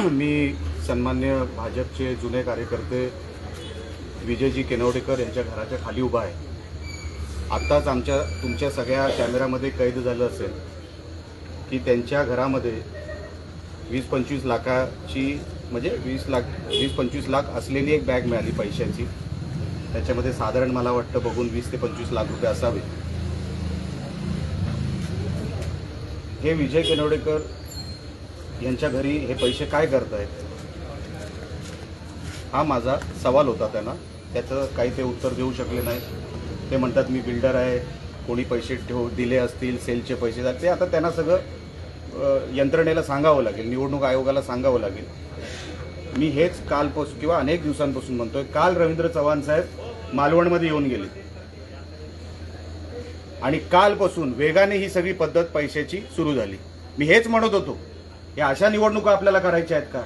मी सन्मान्य भाजपचे जुने कार्यकर्ते विजयजी केनवडेकर यांच्या घराच्या खाली उभा आहे. आत्ताच तुमच्या सगळ्या कॅमेऱ्यामध्ये कैद झालं असेल की त्यांच्या घरामध्ये 20-25 लाखाची म्हणजे 20-25 लाख असलेली एक बॅग मिळाली पैशाची. त्याच्यामध्ये साधारण मला वाटतं बघून 20 ते 25 लाख रुपये असावे. हे विजय केनवडेकर यांच्या घरी हे पैसे काय करतायत हा माझा सवाल होता त्यांना. त्याचं काही ते उत्तर देऊ शकले नाही. ते म्हणतात मी बिल्डर आहे, कोणी पैसे दिले असतील, सेलचे पैसे ते आता त्यांना सगळं यंत्रणेला सांगावं लागेल, निवडणूक आयोगाला सांगावं लागेल. मी हेच कालपासून किंवा अनेक दिवसांपासून म्हणतोय. काल रवींद्र चव्हाण साहेब मालवणमध्ये येऊन गेले आणि कालपासून वेगाने ही सगळी पद्धत पैशाची सुरू झाली. मी हेच म्हणत होतो, या अशा निवडणुका आपल्याला करायच्या आहेत का?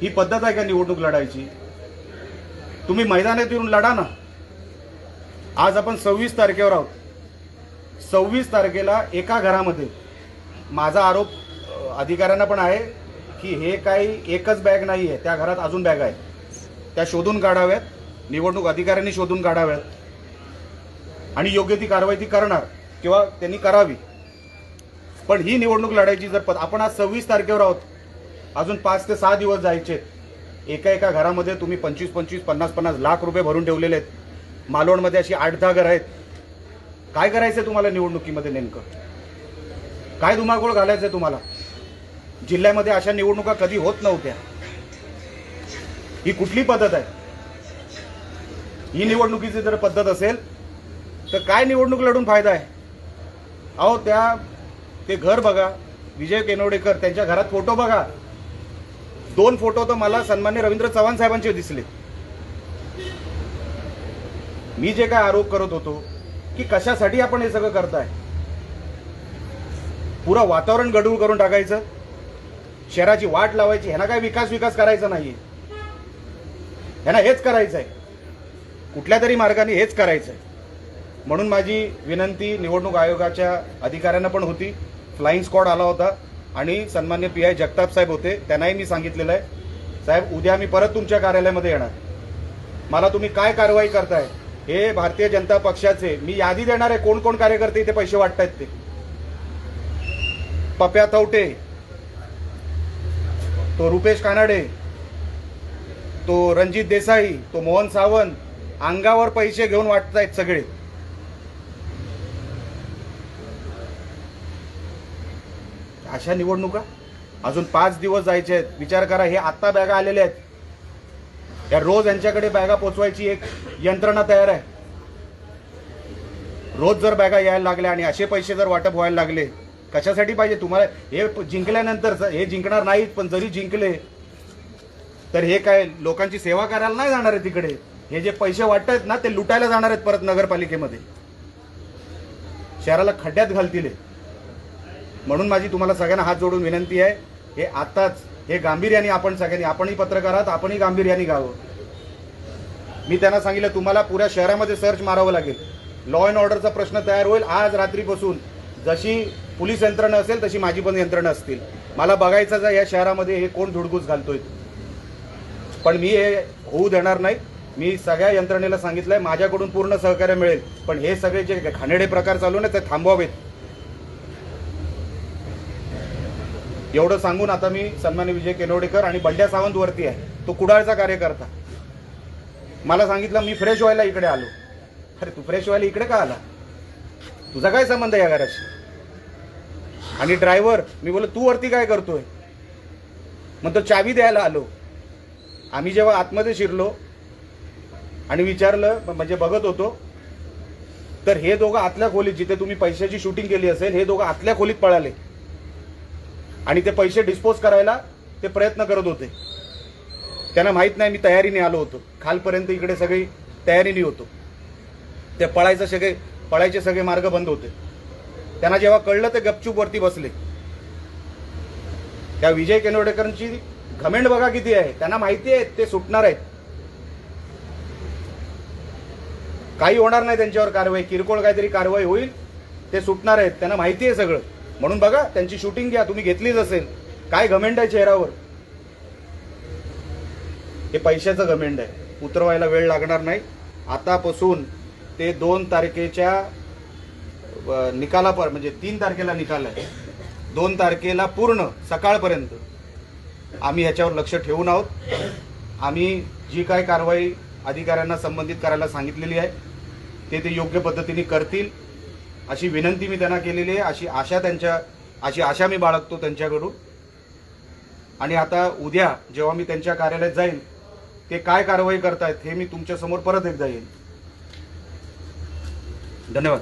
ही पद्धत आहे का निवडणूक लढायची? तुम्ही मैदानात येऊन लढा ना. आज आपण 26 तारखेवर आहोत. 26 तारखेला एका घरामध्ये माझा आरोप अधिकाऱ्यांना पण आहे की हे काही एकच बॅग नाही आहे, त्या घरात अजून बॅग आहेत, त्या शोधून काढाव्यात, निवडणूक अधिकाऱ्यांनी शोधून काढाव्यात आणि योग्य ती कारवाई ती करणार किंवा त्यांनी करावी. पण ही निवडणूक लढायची जर आपण आज 26 तारखेवर आहोत, अजून 5 ते 6 दिवस जायचे. एका घरामध्ये तुम्ही 25-25, 50-50 लाख रुपये भरून ठेवलेले आहेत. मालवणमध्ये अशी 8-10 घरं आहेत. काय करायचंय तुम्हाला निवडणुकीमध्ये? नेमकं काय धुमाकूळ घालायचंय तुम्हाला? जिल्ह्यामध्ये अशा निवडणुका कधी होत नव्हत्या. ही कुठली पद्धत आहे? ही निवडणुकीची जर पद्धत असेल तर काय निवडणूक लढून फायदा आहे? अहो ते घर बघा, विजय केनवडेकर त्यांच्या घरात फोटो बघा. 2 फोटो तर मला सन्मान्य रवींद्र चव्हाण साहेबांचे दिसले. मी जे काय आरोप करत होतो की कशासाठी आपण हे सगळं करताय, पुरं वातावरण गढूळ करून टाकायचं, शहराची वाट लावायची, ह्यांना काय विकास करायचा नाहीये. ह्यांना हेच करायचंय, कुठल्या तरी मार्गाने हेच करायचंय. म्हणून माझी विनंती निवडणूक आयोगाच्या अधिकाऱ्यांना पण होती. फ्लाइंग स्क्वॉड आला होता आणि सन्मान्य PI जगताप साहेब होते. त्यांनाही मी सांगितलेलं आहे, साहेब उद्या मी परत तुमच्या कार्यालयामध्ये येणार, मला तुम्ही काय कारवाई करताय हे भारतीय जनता पक्षाचे मी यादी देणार आहे. कोण कोण कार्यकर्ते इथे पैसे वाटतायत ते. पप्या थवटे, तो रुपेश कानाडे, तो रणजित देसाई, तो मोहन सावंत, अंगावर पैसे घेऊन वाटतायत सगळे. अशा निवडणुका अजून 5 दिवस जायचे आहेत. विचार करा, हे आत्ता बॅगा आलेल्या आहेत. या रोज यांच्याकडे बॅगा पोचवायची एक यंत्रणा तयार आहे. रोज जर बॅगा यायला लागल्या आणि असे पैसे जर वाटप व्हायला लागले, कशासाठी पाहिजे तुम्हाला? हे जिंकल्यानंतर हे जिंकणार नाहीत, पण जरी जिंकले तर हे काय लोकांची सेवा करायला नाही जाणार आहे तिकडे. हे जे पैसे वाटतायत ना ते लुटायला जाणार आहेत परत नगरपालिकेमध्ये, शहराला खड्ड्यात घालतील. म्हणून माझी तुम्हाला सगळ्यांना हात जोडून विनंती आहे, हे आताच हे गांभीर्याने आपण सगळ्यांनी, आपणही पत्रकार आहात, आपणही गांभीर्याने घ्यावं. मी त्यांना सांगितलं तुम्हाला पुऱ्या शहरामध्ये सर्च मारावं लागेल. लॉ अँड ऑर्डरचा प्रश्न तयार होईल. आज रात्रीपासून जशी पोलीस यंत्रणा असेल तशी माझी पण यंत्रणा असतील. मला बघायचं आहे या शहरामध्ये हे कोण धुडगूस घालतोय. पण मी हे होऊ देणार नाही. मी सगळ्या यंत्रणेला सांगितलंय माझ्याकडून पूर्ण सहकार्य मिळेल, पण हे सगळे जे घाणेरडे प्रकार चालू ना ते थांबवावेत. एवढं सांगून आता मी सन्मान्य विजय केनवडेकर आणि बंड्या सावंत वरती आहे, तो कुडाळचा कार्यकर्ता. मला सांगितलं मी फ्रेश व्हायला इकडे आलो. अरे तू फ्रेश व्हायला इकडे का आला? तुझा काय संबंध आहे या घराशी? आणि ड्रायव्हर, मी बोललो तू वरती काय करतोय? मग तो चावी द्यायला आलो. आम्ही जेव्हा आतमध्ये शिरलो आणि विचारलं म्हणजे बघत होतो तर हे दोघं आतल्या खोलीत, जिथे तुम्ही पैशाची शूटिंग केली असेल, हे दोघं आतल्या खोलीत पळाले आणि ते पैसे डिस्पोज करायला ते प्रयत्न करत होते. त्यांना माहित नाही मी तयारीने आलो होतो. खालपर्यंत इकडे सगळी तयारीने होतो. ते पळायचे सगळे मार्ग बंद होते. त्यांना जेव्हा कळलं ते गपचूप वरती बसले. त्या विजय केनवडेकरांची घमेंड बघा किती आहे. त्यांना माहिती आहे ते सुटणार आहेत, काही होणार नाही त्यांच्यावर कारवाई, किरकोळ काहीतरी कारवाई होईल, ते सुटणार आहेत. त्यांना माहिती आहे सगळं. म्हणून बघा त्यांची शूटिंग घ्या, तुम्ही घेतलीच असेल. काय घमेंड आहे चेहऱ्यावर. हे पैशाचं घमेंड आहे. उतरवायला वेळ लागणार नाही. आतापासून ते 2 तारखेच्या निकालापर म्हणजे 3 तारखेला निकाल आहे, 2 तारखेला पूर्ण सकाळपर्यंत आम्ही ह्याच्यावर लक्ष ठेवून आहोत. आम्ही जी काय कारवाई अधिकाऱ्यांना संबंधित करायला सांगितलेली आहे ते योग्य पद्धतीने करतील अशी विनंती मी त्यांना केलेली आहे. अशी आशा मी बाळगतो त्यांच्याकडून. आणि आता उद्या जेव्हा मी त्यांच्या कार्यालयात जाईन ते काय कारवाई करतायत हे मी तुमच्या समोर परत एकदा येईन. धन्यवाद.